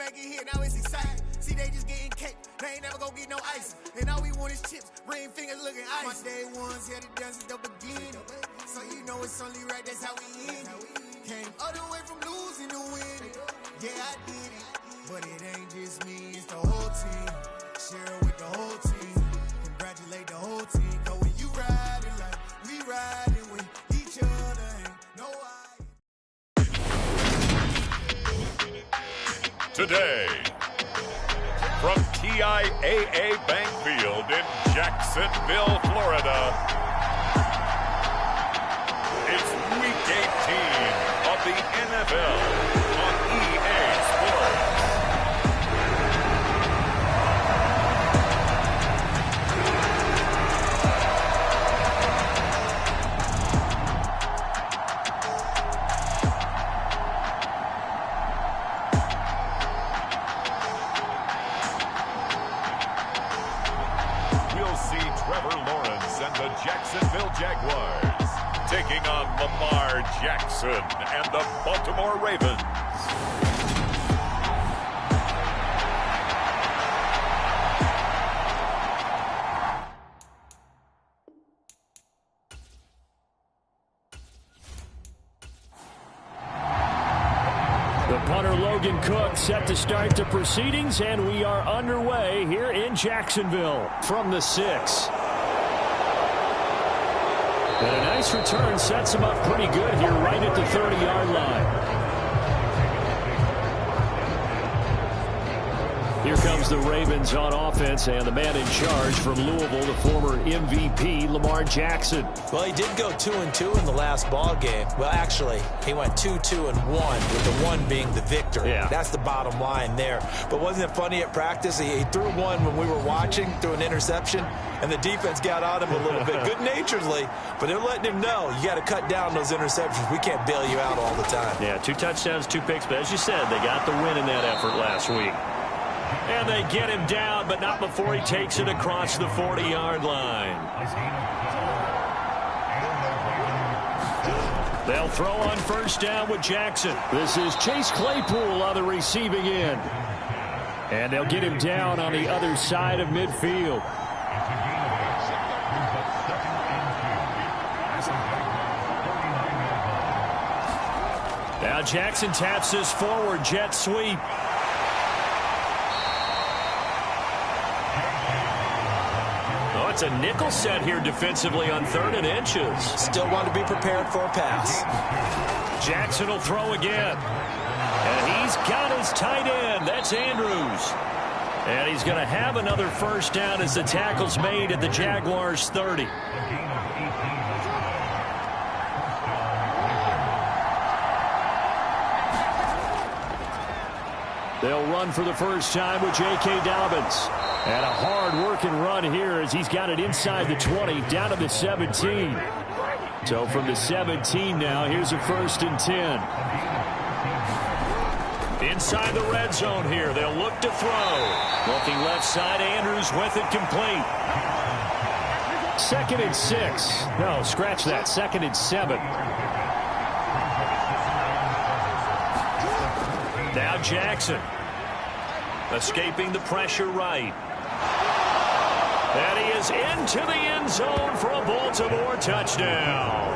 make it here, now it's exciting. See, they just getting cake, they ain't never gonna get no ice. And all we want is chips, ring fingers looking ice. My day ones here to dance at the beginning. So you know it's only right, that's how we end it. Came all the way from losing to winning. Yeah, I did it. But it ain't just me, it's the whole team. Share it with the whole team. Congratulate the whole team. Cause when you riding like we riding with each other, ain't no I. Today, from TIAA Bank Field in Jacksonville, Florida, it's Week 18 of the NFL on EA Sports. Jacksonville Jaguars taking on Lamar Jackson and the Baltimore Ravens. The punter Logan Cook set to start the proceedings, and we are underway here in Jacksonville from the 6. And a nice return sets him up pretty good here right at the 30-yard line. Here comes the Ravens on offense, and the man in charge from Louisville, the former MVP, Lamar Jackson. Well, he did go 2-2 in the last ball game. Well, actually, he went 2-2-1, with the 1 being the victory. Yeah. That's the bottom line there. But wasn't it funny at practice? He threw one when we were watching, threw an interception, and the defense got on him a little bit, good-naturedly. But they're letting him know, you got to cut down those interceptions. We can't bail you out all the time. Yeah, 2 touchdowns, 2 picks. But as you said, they got the win in that effort last week. And they get him down, but not before he takes it across the 40-yard line. They'll throw on first down with Jackson. This is Chase Claypool on the receiving end. And they'll get him down on the other side of midfield. Now Jackson taps this forward jet sweep. It's a nickel set here defensively on 3rd and inches. Still want to be prepared for a pass. Jackson will throw again. And he's got his tight end. That's Andrews. And he's going to have another first down as the tackle's made at the Jaguars' 30. They'll run for the first time with J.K. Dobbins. And a hard-working run here as he's got it inside the 20, down to the 17. So from the 17 now, here's a 1st and 10. Inside the red zone here, they'll look to throw. Looking left side, Andrews with it complete. 2nd and 6. No, scratch that. 2nd and 7. Now Jackson. Escaping the pressure right. And he is into the end zone for a Baltimore touchdown.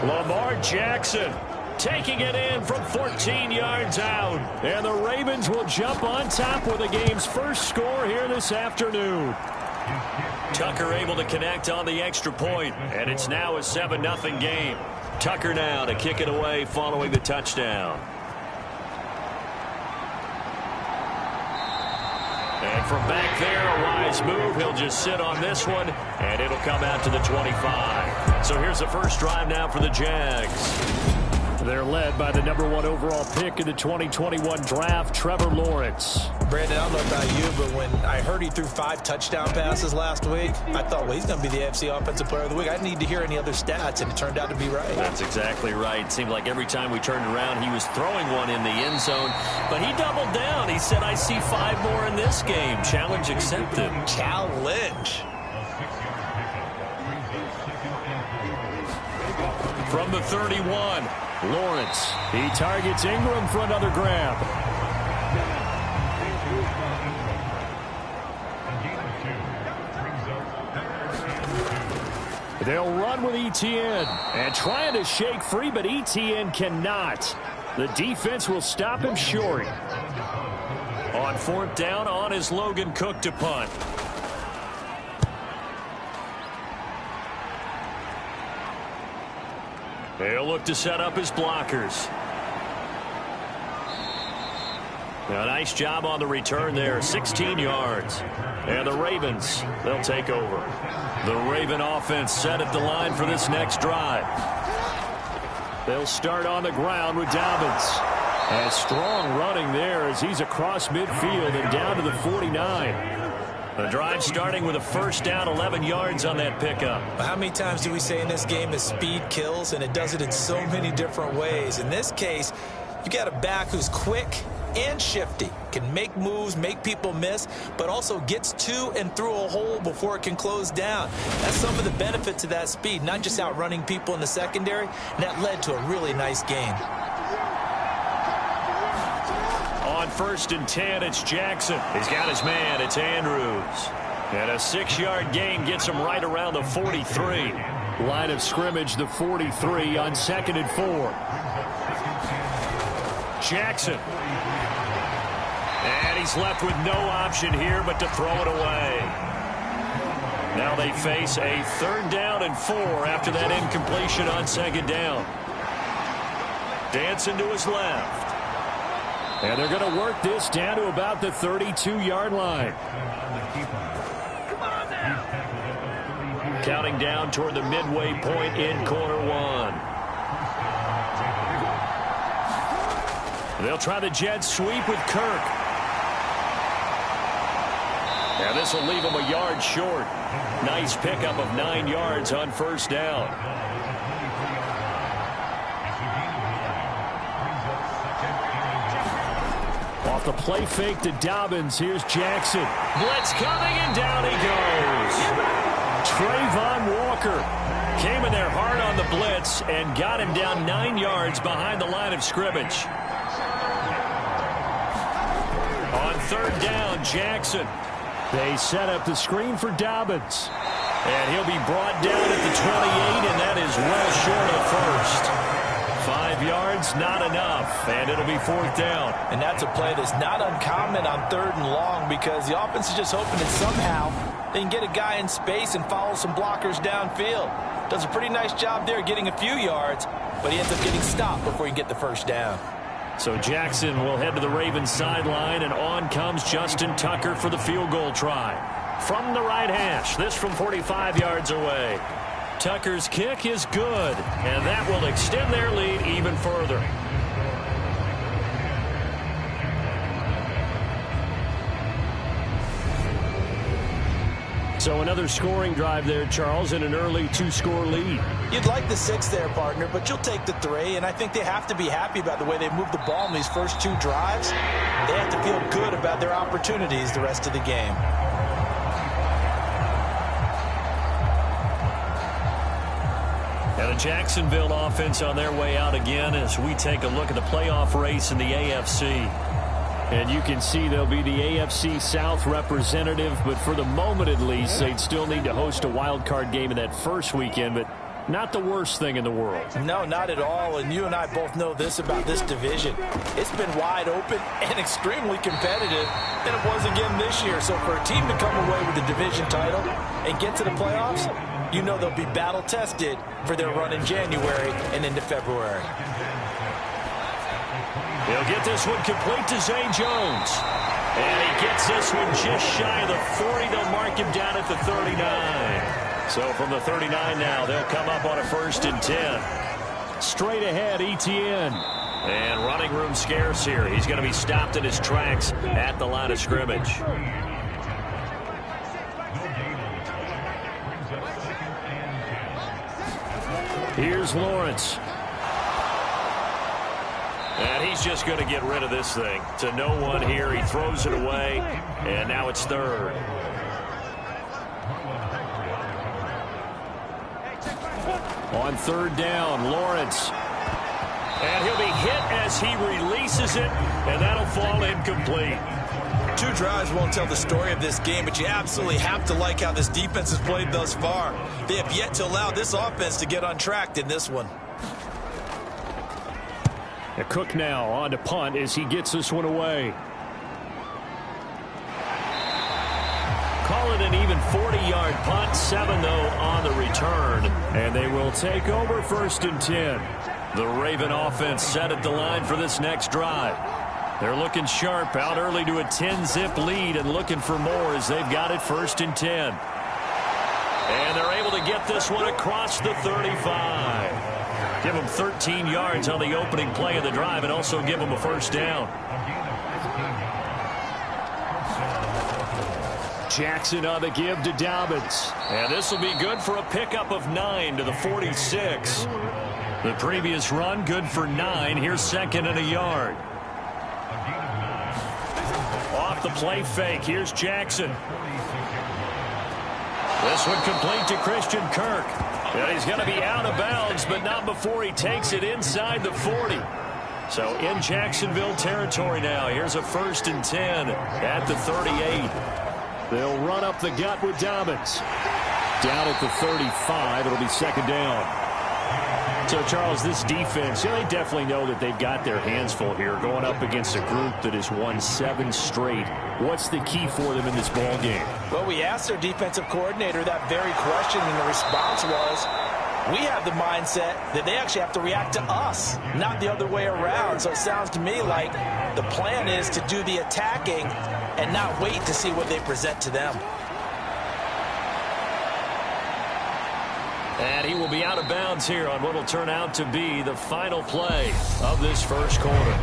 Lamar Jackson taking it in from 14 yards out. And the Ravens will jump on top with the game's first score here this afternoon. Tucker able to connect on the extra point, and it's now a 7-0 game. Tucker now to kick it away following the touchdown. And from back there, a wise move. He'll just sit on this one, and it'll come out to the 25. So here's the first drive now for the Jags. They're led by the #1 overall pick in the 2021 draft, Trevor Lawrence. Brandon, I don't know about you, but when I heard he threw 5 touchdown passes last week, I thought, well, he's going to be the AFC Offensive Player of the Week. I didn't need to hear any other stats, and it turned out to be right. That's exactly right. It seemed like every time we turned around, he was throwing one in the end zone. But he doubled down. He said, I see 5 more in this game. Challenge accepted. Challenge. From the 31, Lawrence. He targets Ingram for another grab. They'll run with Etienne. And trying to shake free, but Etienne cannot. The defense will stop him short. On 4th down, on is Logan Cook to punt. They'll look to set up his blockers. A nice job on the return there, 16 yards. And the Ravens, they'll take over. The Raven offense set at the line for this next drive. They'll start on the ground with Dobbins. And strong running there as he's across midfield and down to the 49. The drive starting with a first down, 11 yards on that pickup. How many times do we say in this game that speed kills, and it does it in so many different ways? In this case, you got a back who's quick and shifty, can make moves, make people miss, but also gets to and through a hole before it can close down. That's some of the benefits of that speed, not just outrunning people in the secondary, and that led to a really nice gain. On 1st and 10, it's Jackson. He's got his man. It's Andrews. And a 6-yard gain gets him right around the 43. Line of scrimmage, the 43 on 2nd and 4. Jackson. And he's left with no option here but to throw it away. Now they face a 3rd down and 4 after that incompletion on 2nd down. Dancing to his left. And they're going to work this down to about the 32-yard line. Counting down toward the midway point in quarter 1. They'll try the jet sweep with Kirk. And this will leave him a yard short. Nice pickup of 9 yards on 1st down. Off the play fake to Dobbins. Here's Jackson. Blitz coming, and down he goes. Trayvon Walker came in there hard on the blitz and got him down 9 yards behind the line of scrimmage. On 3rd down, Jackson. They set up the screen for Dobbins. And he'll be brought down at the 28, and that is well short of 1st. 5 yards, not enough, and it'll be 4th down. And that's a play that's not uncommon on 3rd and long because the offense is just hoping that somehow they can get a guy in space and follow some blockers downfield. Does a pretty nice job there getting a few yards, but he ends up getting stopped before he can get the 1st down. So Jackson will head to the Ravens sideline, and on comes Justin Tucker for the field goal try. From the right hash, this from 45 yards away. Tucker's kick is good, and that will extend their lead even further. So another scoring drive there, Charles, and an early 2-score lead. You'd like the 6 there, partner, but you'll take the 3, and I think they have to be happy about the way they moved the ball in these first 2 drives. They have to feel good about their opportunities the rest of the game. And the Jacksonville offense on their way out again as we take a look at the playoff race in the AFC. And you can see they'll be the AFC South representative, but for the moment at least, they'd still need to host a wild card game in that first weekend, but not the worst thing in the world. No, not at all, and you and I both know this about this division. It's been wide open and extremely competitive than it was again this year. So for a team to come away with the division title and get to the playoffs, you know they'll be battle-tested for their run in January and into February. He'll get this one complete to Zay Jones. And he gets this one just shy of the 40. They'll mark him down at the 39. So from the 39 now, they'll come up on a 1st and 10. Straight ahead, Etienne. And running room scarce here. He's going to be stopped in his tracks at the line of scrimmage. Here's Lawrence. And he's just going to get rid of this thing. To no one here. He throws it away. And now it's 3rd. On 3rd down, Lawrence. And he'll be hit as he releases it. And that'll fall incomplete. 2 drives won't tell the story of this game, but you absolutely have to like how this defense has played thus far. They have yet to allow this offense to get untracked in this one. Cook now on to punt as he gets this one away. Call it an even 40-yard punt, 7 though on the return, and they will take over 1st and 10. The Raven offense set at the line for this next drive. They're looking sharp, out early to a 10-zip lead and looking for more as they've got it 1st and 10. And they're able to get this one across the 35. Give them 13 yards on the opening play of the drive and also give them a 1st down. Jackson on the give to Dobbins. And this will be good for a pickup of 9 to the 46. The previous run good for 9. Here's 2nd and a yard. Off the play fake. Here's Jackson. This one complete to Christian Kirk. And he's going to be out of bounds, but not before he takes it inside the 40. So in Jacksonville territory now. Here's a 1st and 10 at the 38. They'll run up the gut with Dobbins. Down at the 35. It'll be 2nd down. So, Charles, this defense, they definitely know that they've got their hands full here going up against a group that has won 7 straight. What's the key for them in this ball game? Well, we asked their defensive coordinator that very question, and the response was, we have the mindset that they actually have to react to us, not the other way around. So it sounds to me like the plan is to do the attacking and not wait to see what they present to them. And he will be out of bounds here on what will turn out to be the final play of this 1st quarter.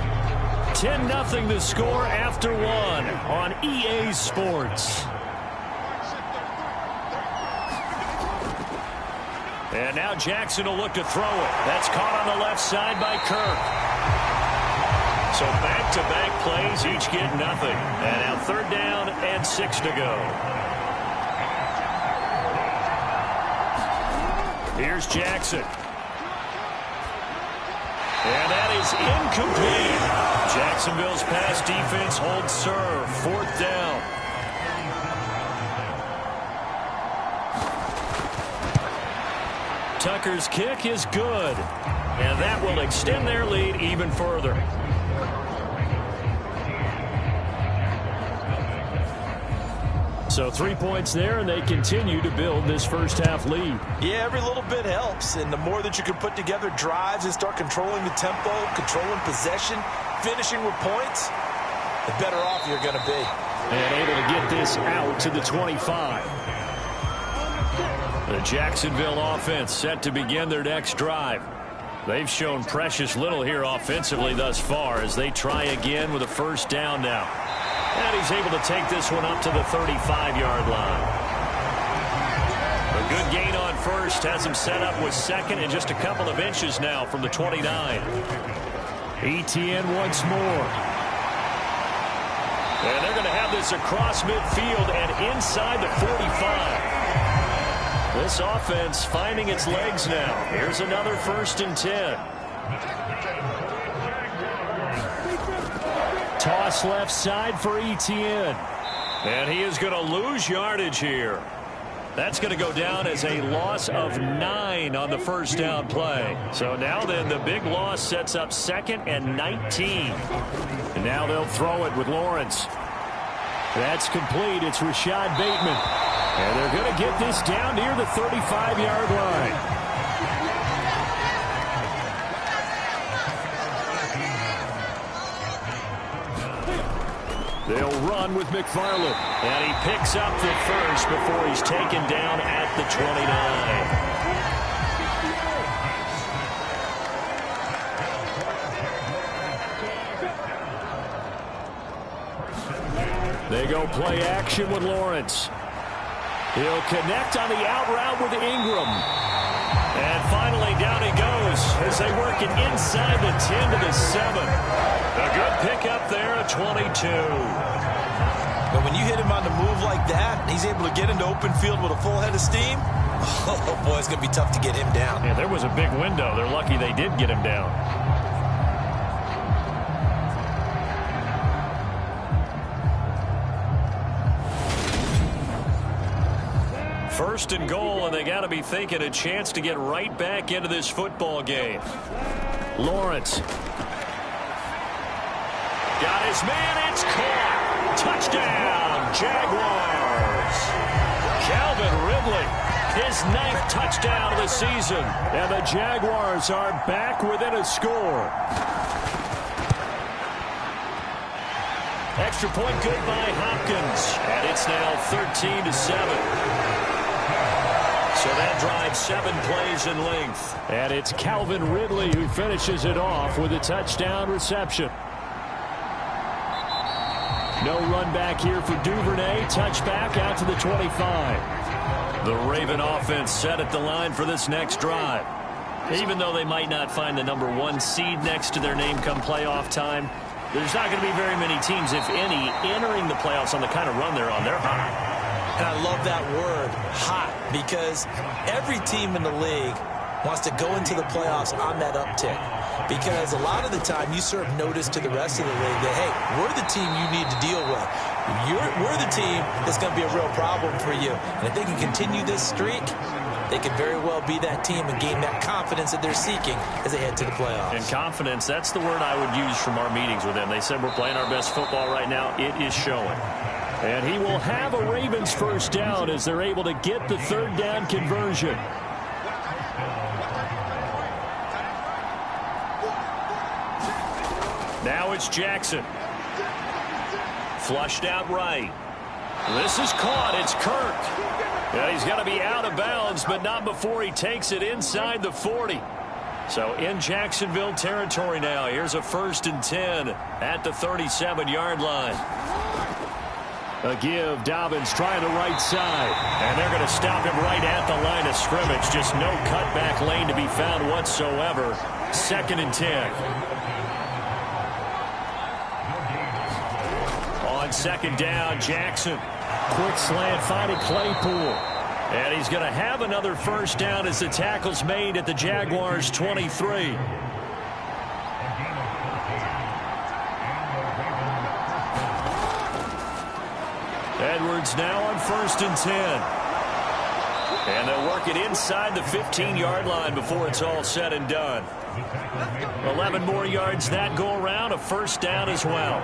10-0 the score after 1 on EA Sports. And now Jackson will look to throw it. That's caught on the left side by Kirk. So back-to-back plays, each get nothing. And now 3rd down and 6 to go. Here's Jackson. And that is incomplete. Jacksonville's pass defense holds serve. 4th down. Tucker's kick is good. And that will extend their lead even further. So 3 points there, and they continue to build this 1st half lead. Yeah, every little bit helps, and the more that you can put together drives and start controlling the tempo, controlling possession, finishing with points, the better off you're going to be. And able to get this out to the 25. The Jacksonville offense set to begin their next drive. They've shown precious little here offensively thus far as they try again with a 1st down now. And he's able to take this one up to the 35-yard line. A good gain on 1st has him set up with 2nd and just a couple of inches now from the 29. Etienne once more. And they're going to have this across midfield and inside the 45. This offense finding its legs now. Here's another 1st and 10. Toss left side for Etienne. And he is going to lose yardage here. That's going to go down as a loss of 9 on the 1st down play. So now then the big loss sets up 2nd and 19. And now they'll throw it with Lawrence. That's complete. It's Rashad Bateman. And they're going to get this down near the 35-yard line. They'll run with McFarland. And he picks up the 1st before he's taken down at the 29. They go play action with Lawrence. He'll connect on the out route with Ingram. And finally down he goes as they work it inside the 10 to the 7. A good pickup there at 22. But when you hit him on the move like that, he's able to get into open field with a full head of steam. Oh, boy, it's going to be tough to get him down. Yeah, there was a big window. They're lucky they did get him down. First and goal, and they got to be thinking a chance to get right back into this football game. Lawrence. Got his man. It's caught. Touchdown, Jaguars. Calvin Ridley, his 9th touchdown of the season. And the Jaguars are back within a score. Extra point good by Hopkins. And it's now 13-7. So that drives 7 plays in length. And it's Calvin Ridley who finishes it off with a touchdown reception. No run back here for Duvernay. Touchback out to the 25. The Raven offense set at the line for this next drive. Even though they might not find the #1 seed next to their name come playoff time, there's not going to be very many teams, if any, entering the playoffs on the kind of run they're on. They're hot. And I love that word, hot, because every team in the league wants to go into the playoffs on that uptick. Because a lot of the time you serve notice to the rest of the league that, hey, we're the team you need to deal with. We're the team that's going to be a real problem for you. And if they can continue this streak, they could very well be that team and gain that confidence that they're seeking as they head to the playoffs. And confidence, that's the word I would use from our meetings with them. They said we're playing our best football right now. It is showing. And he will have a Ravens first down as they're able to get the 3rd down conversion. Now it's Jackson. Flushed out right. This is caught. It's Kirk. Yeah, he's got to be out of bounds, but not before he takes it inside the 40. So in Jacksonville territory now. Here's a 1st and 10 at the 37-yard line. A give. Dobbins trying the right side. And they're going to stop him right at the line of scrimmage. Just no cutback lane to be found whatsoever. 2nd and 10. On 2nd down, Jackson. Quick slant finding Claypool. And he's going to have another first down as the tackle's made at the Jaguars' 23. Edwards now on 1st and 10. And they'll work it inside the 15-yard line before it's all said and done. 11 more yards that go around, a first down as well.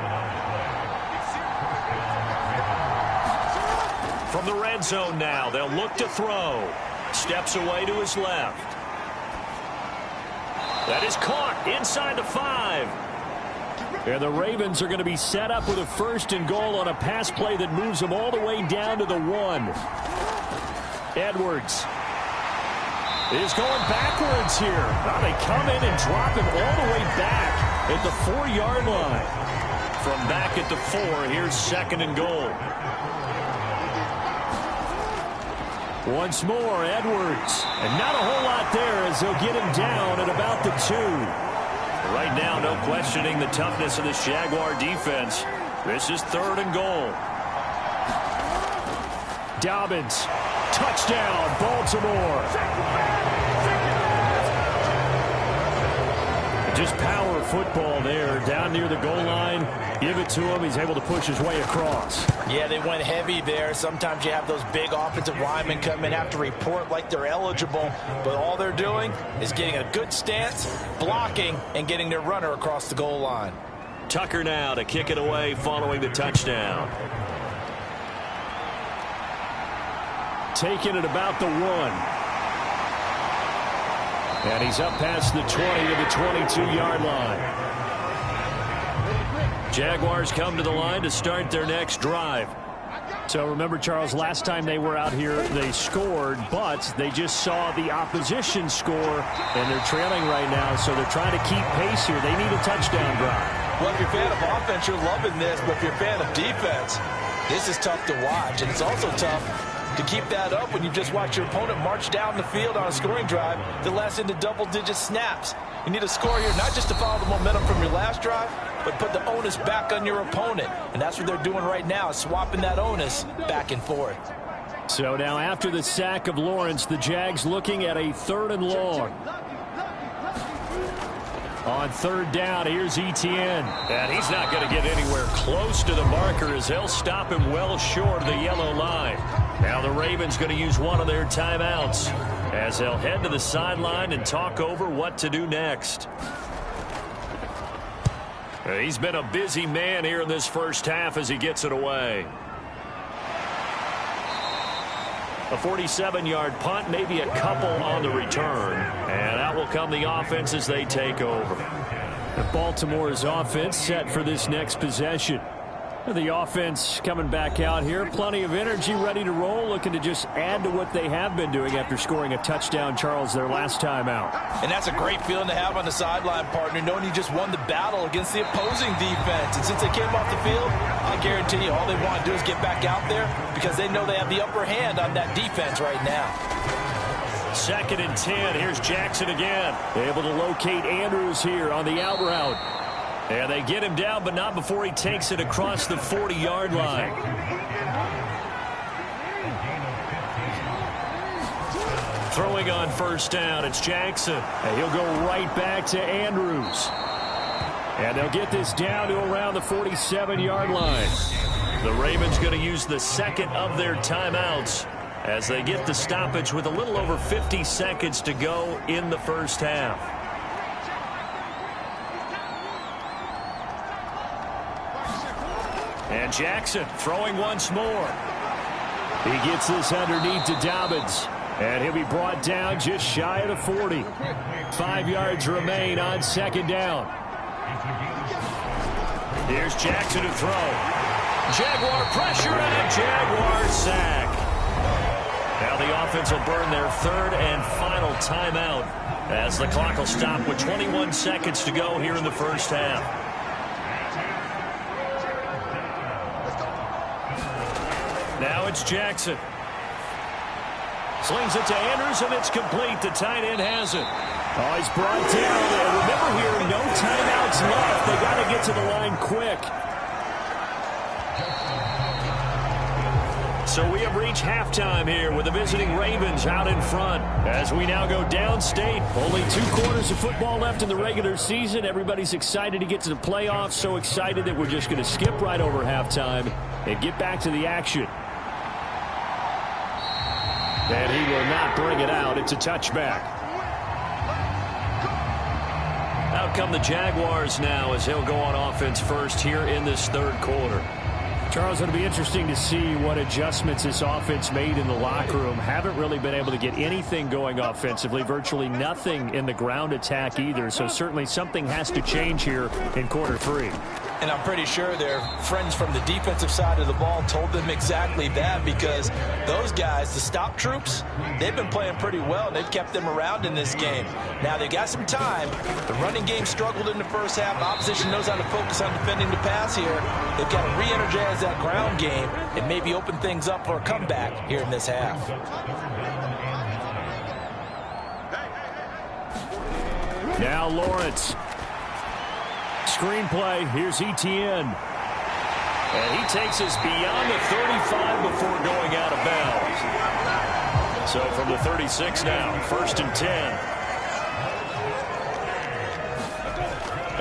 From the red zone now, they'll look to throw. Steps away to his left. That is caught inside the 5. And the Ravens are going to be set up with a 1st and goal on a pass play that moves them all the way down to the 1. Edwards is going backwards here. Now they come in and drop him all the way back at the 4-yard line. From back at the 4, here's 2nd and goal. Once more, Edwards. And not a whole lot there as they'll get him down at about the 2. Right now, no questioning the toughness of this Jaguar defense. This is 3rd and goal. Dobbins. Touchdown, Baltimore. Just power football there. Down near the goal line. Give it to him. He's able to push his way across. Yeah, they went heavy there. Sometimes you have those big offensive linemen come in, have to report like they're eligible. But all they're doing is getting a good stance, blocking, and getting their runner across the goal line. Tucker now to kick it away following the touchdown. Taking it about the 1. And he's up past the 20 to the 22-yard line. Jaguars come to the line to start their next drive. So remember, Charles, last time they were out here, they scored, but they just saw the opposition score, and they're trailing right now, so they're trying to keep pace here. They need a touchdown drive. Well, if you're a fan of offense, you're loving this, but if you're a fan of defense, this is tough to watch, and it's also tough to keep that up when you just watch your opponent march down the field on a scoring drive that lasts into double-digit snaps. You need a score here, not just to follow the momentum from your last drive, but put the onus back on your opponent. And that's what they're doing right now, swapping that onus back and forth. So now after the sack of Lawrence, the Jags looking at a 3rd and long. On 3rd down, here's Etienne. And he's not going to get anywhere close to the marker as they'll stop him well short of the yellow line. Now the Ravens going to use one of their timeouts as they'll head to the sideline and talk over what to do next. He's been a busy man here in this first half as he gets it away. A 47-yard punt, maybe a couple on the return. And out will come the offense as they take over. And Baltimore's offense set for this next possession. The offense coming back out here. Plenty of energy, ready to roll, looking to just add to what they have been doing after scoring a touchdown, Charles, their last time out. And that's a great feeling to have on the sideline, partner, knowing you just won the battle against the opposing defense. And since they came off the field, I guarantee you all they want to do is get back out there because they know they have the upper hand on that defense right now. 2nd and 10. Here's Jackson again. Able to locate Andrews here on the out route. And they get him down, but not before he takes it across the 40-yard line. Throwing on first down, it's Jackson. And he'll go right back to Andrews. And they'll get this down to around the 47-yard line. The Ravens going to use the second of their timeouts as they get the stoppage with a little over 50 seconds to go in the first half. And Jackson throwing once more. He gets this underneath to Dobbins. And he'll be brought down just shy of the 40. 5 yards remain on 2nd down. Here's Jackson to throw. Jaguar pressure and a Jaguar sack. Now the offense will burn their 3rd and final timeout as the clock will stop with 21 seconds to go here in the first half. Now it's Jackson. Slings it to Andrews, and it's complete. The tight end has it. Oh, he's brought down. And remember here, no timeouts left. They got to get to the line quick. So we have reached halftime here with the visiting Ravens out in front. As we now go downstate, only 2 quarters of football left in the regular season. Everybody's excited to get to the playoffs, so excited that we're just going to skip right over halftime and get back to the action. And he will not bring it out. It's a touchback. Out come the Jaguars now as he'll go on offense first here in this 3rd quarter. Charles, it'll be interesting to see what adjustments this offense made in the locker room. Haven't really been able to get anything going offensively, virtually nothing in the ground attack either. So certainly something has to change here in quarter 3. And I'm pretty sure their friends from the defensive side of the ball told them exactly that because those guys, the stop troops, they've been playing pretty well, and they've kept them around in this game. Now, they've got some time. The running game struggled in the first half. Opposition knows how to focus on defending the pass here. They've got to re-energize that ground game and maybe open things up for a comeback here in this half. Now Lawrence. Screenplay, here's Etienne. And he takes us beyond the 35 before going out of bounds. So from the 36 now, 1st and 10.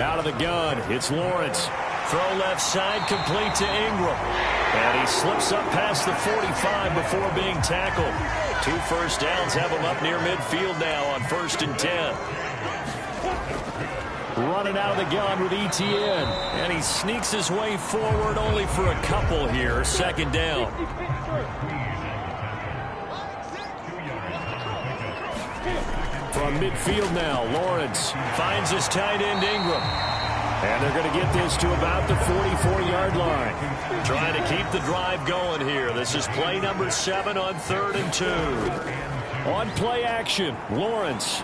Out of the gun, it's Lawrence. Throw left side, complete to Ingram. And he slips up past the 45 before being tackled. 2 first downs have him up near midfield now on 1st and 10. Running out of the gun with Etienne. And he sneaks his way forward only for a couple here. 2nd down. From midfield now, Lawrence finds his tight end Ingram. And they're going to get this to about the 44-yard line. Trying to keep the drive going here. This is play number 7 on 3rd and 2. On play action, Lawrence.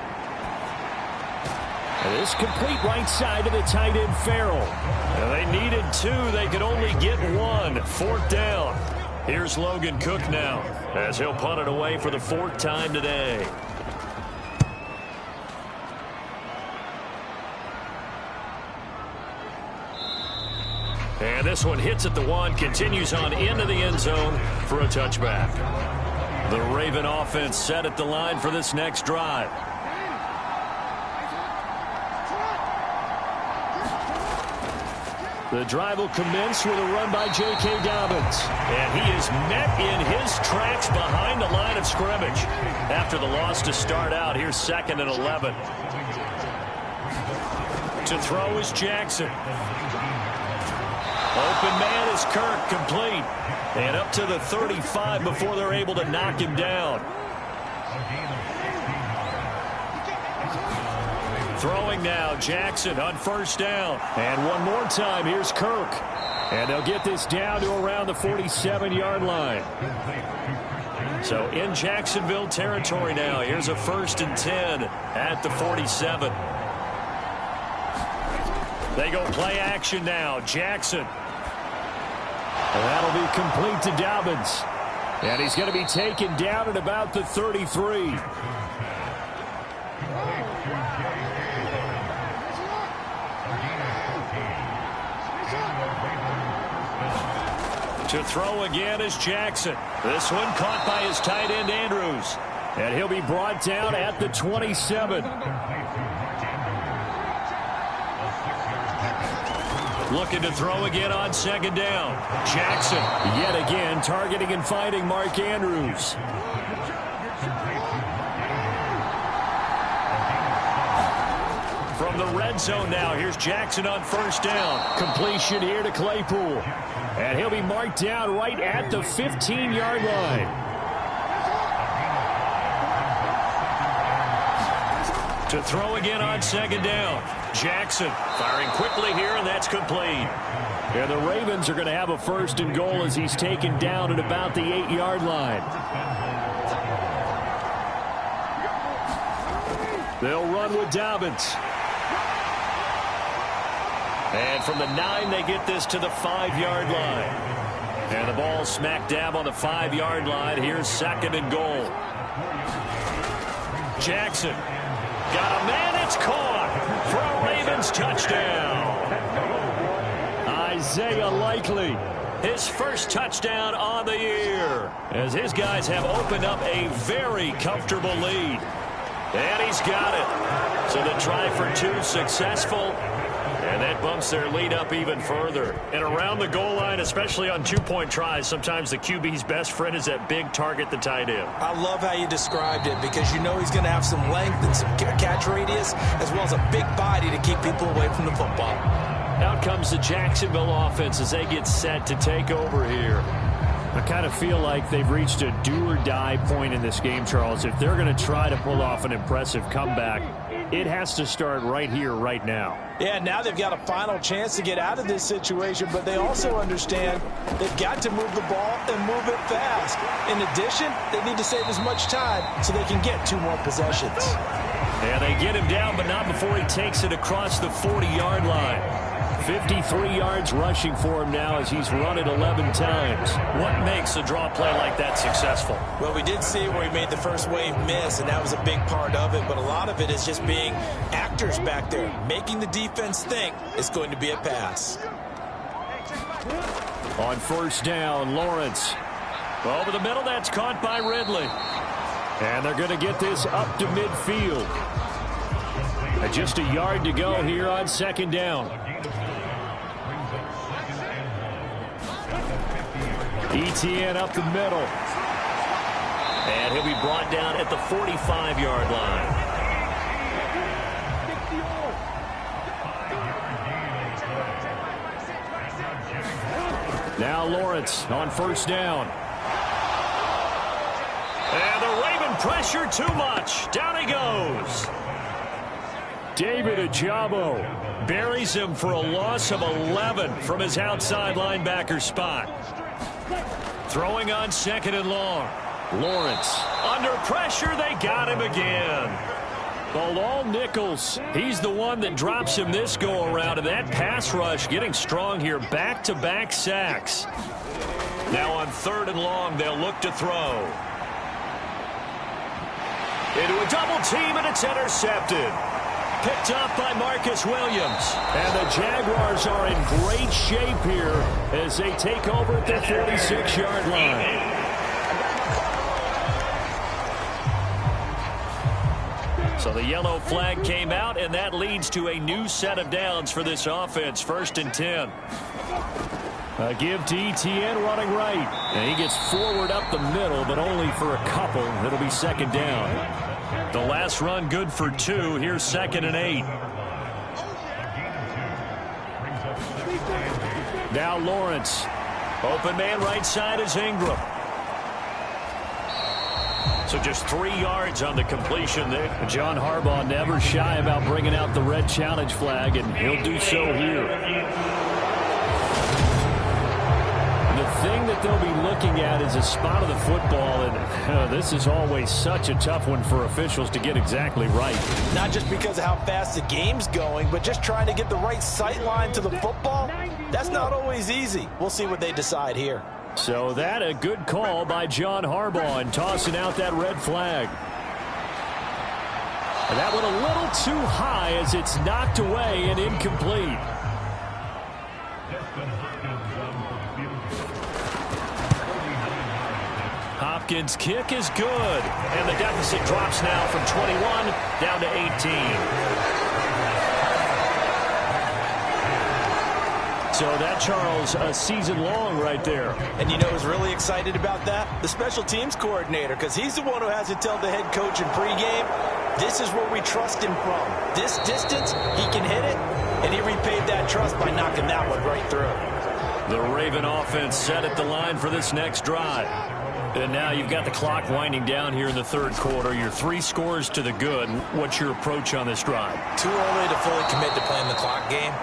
And this complete right side to the tight end Farrell. And they needed 2. They could only get 1. 4th down. Here's Logan Cook now as he'll punt it away for the 4th time today. And this one hits at the 1, continues on into the end zone for a touchback. The Raven offense set at the line for this next drive. The drive will commence with a run by J.K. Dobbins. And he is met in his tracks behind the line of scrimmage. After the loss to start out, here's 2nd and 11. To throw is Jackson. Open man is Kirk, complete. And up to the 35 before they're able to knock him down. Throwing now, Jackson on 1st down. And one more time, here's Kirk. And they'll get this down to around the 47-yard line. So in Jacksonville territory now. Here's a 1st and 10 at the 47. They go play action now. Jackson. And that'll be complete to Dobbins. And he's going to be taken down at about the 33. To throw again is Jackson. This one caught by his tight end, Andrews. And he'll be brought down at the 27. Looking to throw again on 2nd down. Jackson, yet again, targeting and finding Mark Andrews. From the red zone now, here's Jackson on 1st down. Completion here to Claypool. And he'll be marked down right at the 15-yard line. To throw again on 2nd down. Jackson firing quickly here, and that's complete. And the Ravens are going to have a 1st and goal as he's taken down at about the 8-yard line. They'll run with Dobbins. And from the 9, they get this to the 5-yard line. And the ball smack dab on the 5-yard line. Here's 2nd and goal. Jackson got a man. It's caught for a Ravens touchdown. Isaiah Likely, his 1st touchdown on the year, as his guys have opened up a very comfortable lead. And he's got it. So the try for 2 successful. And that bumps their lead up even further. And around the goal line, especially on 2-point tries, sometimes the QB's best friend is that big target, the tight end. I love how you described it, because you know he's going to have some length and some catch radius, as well as a big body to keep people away from the football. Out comes the Jacksonville offense as they get set to take over here. I kind of feel like they've reached a do-or-die point in this game, Charles. If they're going to try to pull off an impressive comeback, it has to start right here, right now. Yeah, now they've got a final chance to get out of this situation, but they also understand they've got to move the ball and move it fast. In addition, they need to save as much time so they can get 2 more possessions. And they get him down, but not before he takes it across the 40-yard line. 53 yards rushing for him now as he's run it 11 times. What makes a draw play like that successful? Well, we did see where he made the first wave miss, and that was a big part of it. But a lot of it is just being actors back there, making the defense think it's going to be a pass. On 1st down, Lawrence. Over the middle, that's caught by Ridley. And they're going to get this up to midfield. Just a yard to go here on 2nd down. ETN up the middle. And he'll be brought down at the 45-yard line. Now Lawrence on 1st down. And the Raven pressure too much. Down he goes. David Ajabo buries him for a loss of 11 from his outside linebacker spot. Throwing on 2nd and long. Lawrence under pressure. They got him again. Bilal Nichols, he's the one that drops him this go-around. And that pass rush getting strong here. Back-to-back sacks. Now on 3rd and long, they'll look to throw. Into a double team, and it's intercepted. Picked up by Marcus Williams. And the Jaguars are in great shape here as they take over at their 46-yard line. So the yellow flag came out, and that leads to a new set of downs for this offense. 1st and 10. A give to Etienne running right. And he gets forward up the middle, but only for a couple. It'll be 2nd down. The last run good for 2. Here's 2nd and 8. Now Lawrence. Open man right side is Ingram. So just 3 yards on the completion there. John Harbaugh never shy about bringing out the red challenge flag, and he'll do so here. The thing that they'll be looking at is a spot of the football, and this is always such a tough one for officials to get exactly right. Not just because of how fast the game's going, but just trying to get the right sight line to the football. That's not always easy. We'll see what they decide here. So that a good call by John Harbaugh and tossing out that red flag. And that one a little too high as it's knocked away and incomplete. Hopkins' kick is good. And the deficit drops now from 21 down to 18. So that, Charles, a season long right there. And you know who's really excited about that? The special teams coordinator, because he's the one who has to tell the head coach in pregame, this is where we trust him from. This distance, he can hit it, and he repaid that trust by knocking that one right through. The Raven offense set at the line for this next drive. And now you've got the clock winding down here in the 3rd quarter. You're 3 scores to the good. What's your approach on this drive? Too early to fully commit to playing the clock game.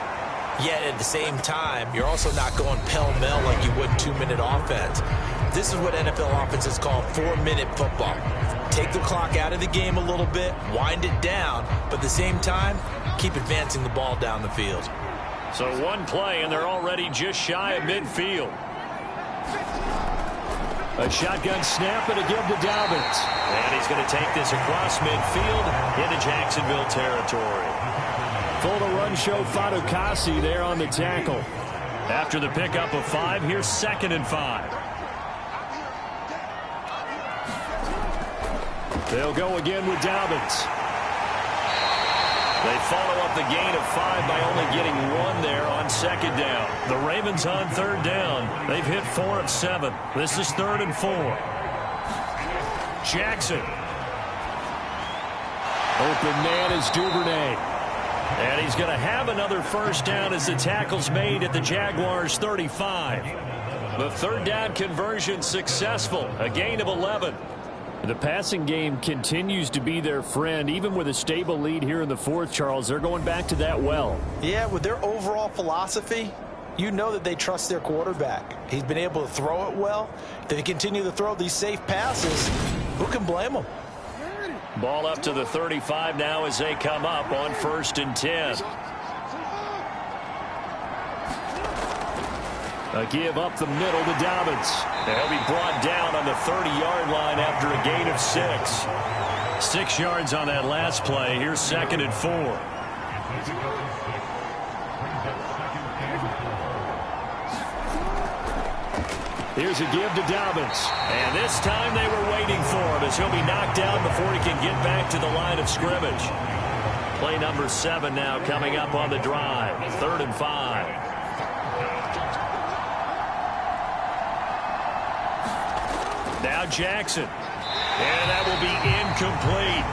Yet at the same time, you're also not going pell-mell like you would 2-minute offense. This is what NFL offenses call 4-minute football. Take the clock out of the game a little bit, wind it down, but at the same time, keep advancing the ball down the field. So 1 play, and they're already just shy of midfield. A shotgun snap and a give to Dobbins. And he's going to take this across midfield into Jacksonville territory. Full to run show Fatukasi there on the tackle. After the pickup of 5, here's 2nd and 5. They'll go again with Dobbins. They follow up the gain of 5 by only getting 1 there on 2nd down. The Ravens on 3rd down. They've hit 4 of 7. This is 3rd and 4. Jackson. Open man is Duvernay. And he's going to have another 1st down as the tackle's made at the Jaguars' 35. The 3rd down conversion successful. A gain of 11. The passing game continues to be their friend. Even with a stable lead here in the 4th, Charles, they're going back to that well. Yeah, with their overall philosophy, you know that they trust their quarterback. He's been able to throw it well. If they continue to throw these safe passes, who can blame them? Ball up to the 35 now as they come up on 1st and 10. A give up the middle to Dobbins. They'll be brought down on the 30-yard line after a gain of 6. 6 yards on that last play. Here's 2nd and 4. Here's a give to Dobbins. And this time they were waiting for him as he'll be knocked down before he can get back to the line of scrimmage. Play number 7 now coming up on the drive. 3rd and 5. Now Jackson. And that will be incomplete.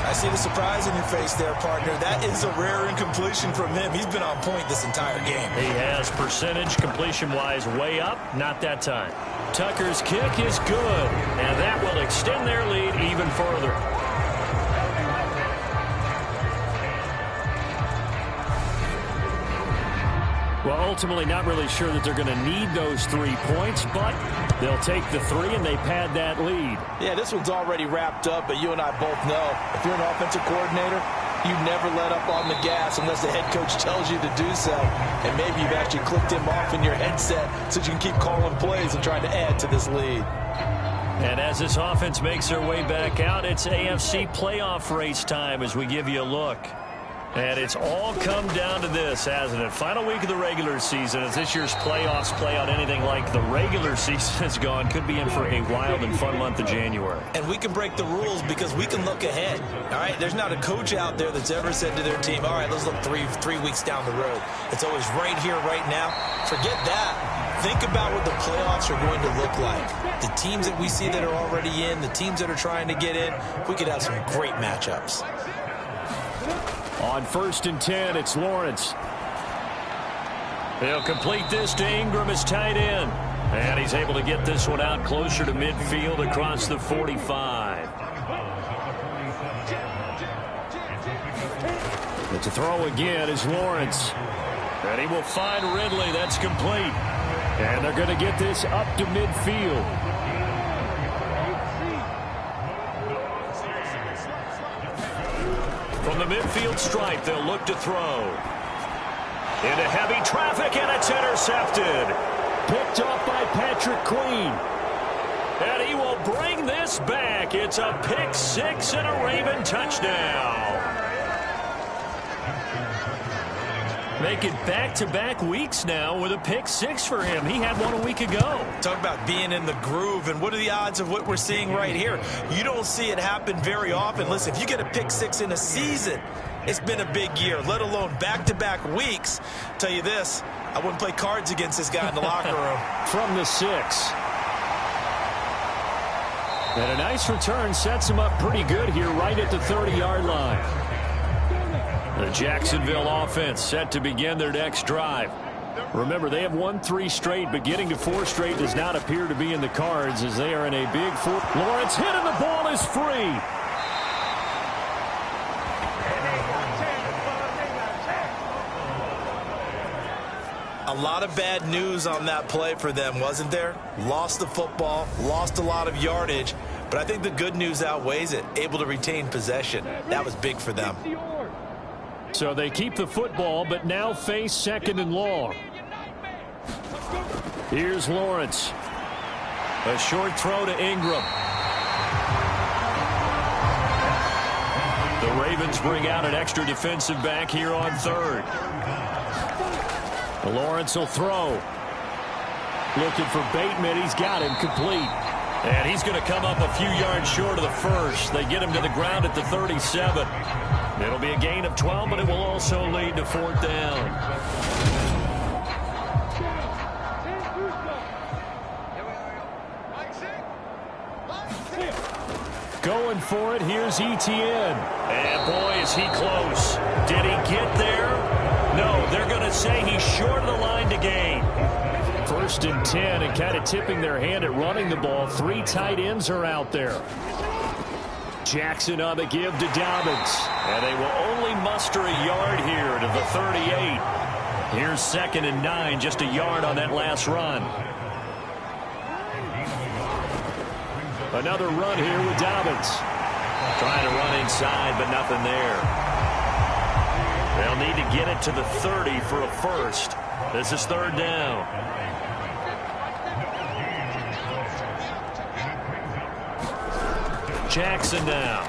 I see the surprise in your face there, partner. That is a rare incompletion from him. He's been on point this entire game. He has percentage completion-wise way up. Not that time. Tucker's kick is good. And that will extend their lead even further. Well, ultimately not really sure that they're going to need those 3 points, but they'll take the 3 and they pad that lead. Yeah, this one's already wrapped up, but you and I both know if you're an offensive coordinator, you never let up on the gas unless the head coach tells you to do so. And maybe you've actually clicked him off in your headset so you can keep calling plays and trying to add to this lead. And as this offense makes their way back out, it's AFC playoff race time as we give you a look. And it's all come down to this, hasn't it? Final week of the regular season. As this year's playoffs play out anything like the regular season has gone, could be in for a wild and fun month of January. And we can break the rules because we can look ahead. All right, there's not a coach out there that's ever said to their team, all right, let's look three weeks down the road. It's always right here, right now. Forget that. Think about what the playoffs are going to look like. The teams that we see that are already in, the teams that are trying to get in, we could have some great matchups. On 1st and 10, it's Lawrence. He'll complete this to Ingram as tight end. And he's able to get this one out closer to midfield across the 45. But to throw again is Lawrence. And he will find Ridley. That's complete. And they're going to get this up to midfield. From the midfield stripe, they'll look to throw. Into heavy traffic, and it's intercepted. Picked off by Patrick Queen. And he will bring this back. It's a pick six and a Raven touchdown. Make it back-to-back weeks now with a pick six for him. He had one a week ago. Talk about being in the groove, and what are the odds of what we're seeing right here? You don't see it happen very often. Listen, if you get a pick six in a season, it's been a big year, let alone back-to-back weeks. Tell you this, I wouldn't play cards against this guy in the locker room. From the 6. And a nice return sets him up pretty good here right at the 30-yard line. The Jacksonville offense set to begin their next drive. Remember, they have won 3 straight, but getting to 4 straight does not appear to be in the cards as they are in a big 4. Lawrence hit and the ball is free. A lot of bad news on that play for them, wasn't there? Lost the football, lost a lot of yardage, but I think the good news outweighs it. Able to retain possession. That was big for them. So they keep the football, but now face 2nd and long. Here's Lawrence. A short throw to Ingram. The Ravens bring out an extra defensive back here on 3rd. Lawrence will throw. Looking for Bateman. He's got him complete. And he's going to come up a few yards short of the first. They get him to the ground at the 37. It'll be a gain of 12, but it will also lead to 4th down. Going for it, here's Etienne. And boy, is he close. Did he get there? No, they're going to say he's short of the line to gain. 1st and 10, and kind of tipping their hand at running the ball. 3 tight ends are out there. Jackson on the give to Dobbins. And they will only muster a yard here to the 38. Here's 2nd and 9, just a yard on that last run. Another run here with Dobbins. Trying to run inside, but nothing there. They'll need to get it to the 30 for a first. This is 3rd down. Jackson now.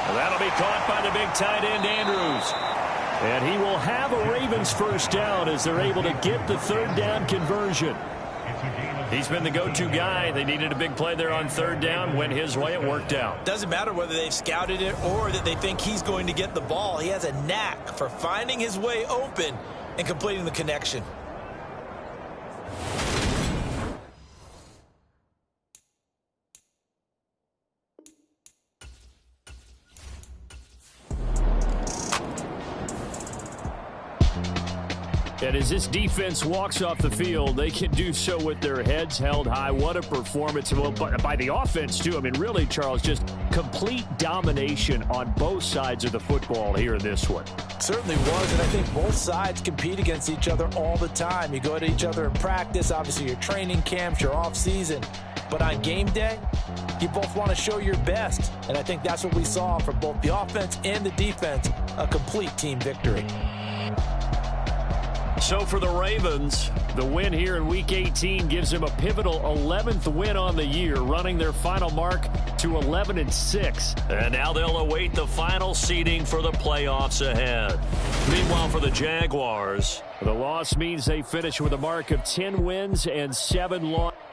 And that'll be caught by the big tight end, Andrews. And he will have a Ravens first down as they're able to get the 3rd down conversion. He's been the go-to guy. They needed a big play there on 3rd down. Went his way. It worked out. Doesn't matter whether they've scouted it or that they think he's going to get the ball. He has a knack for finding his way open and completing the connection. And as this defense walks off the field, they can do so with their heads held high. What a performance. Well, by the offense, too. I mean, really, Charles, just complete domination on both sides of the football here in this one. Certainly was, and I think both sides compete against each other all the time. You go at each other in practice, obviously your training camps, your off-season. But on game day, you both want to show your best. And I think that's what we saw from both the offense and the defense, a complete team victory. So for the Ravens, the win here in Week 18 gives them a pivotal 11th win on the year, running their final mark to 11-6. And now they'll await the final seeding for the playoffs ahead. Meanwhile, for the Jaguars, the loss means they finish with a mark of 10 wins and 7 losses.